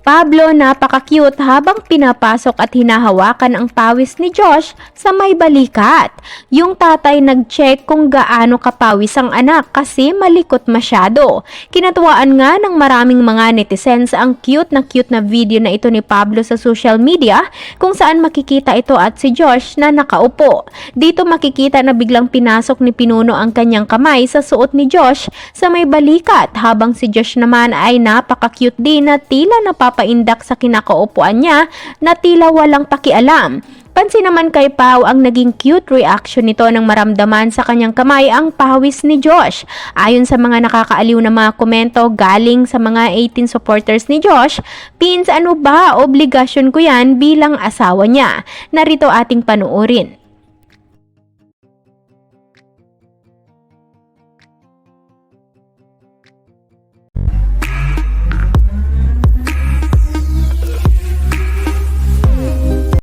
Pablo, napaka-cute habang pinapasok at hinahawakan ang pawis ni Josh sa may balikat. Yung tatay nag-check kung gaano kapawis ang anak kasi malikot masyado. Kinatuwaan nga ng maraming mga netizens ang cute na video na ito ni Pablo sa social media kung saan makikita ito at si Josh na nakaupo. Dito makikita na biglang pinasok ni Pinuno ang kanyang kamay sa suot ni Josh sa may balikat habang si Josh naman ay napaka-cute din na tila napapaindak sa kinakaupuan niya na tila walang pakialam. Pansin naman kay Pau ang naging cute reaction nito nang maramdaman sa kanyang kamay ang pawis ni Josh. Ayon sa mga nakakaaliw na mga komento galing sa mga 18 supporters ni Josh, "Pins, ano ba? Obligasyon ko yan bilang asawa niya." Narito ating panuorin.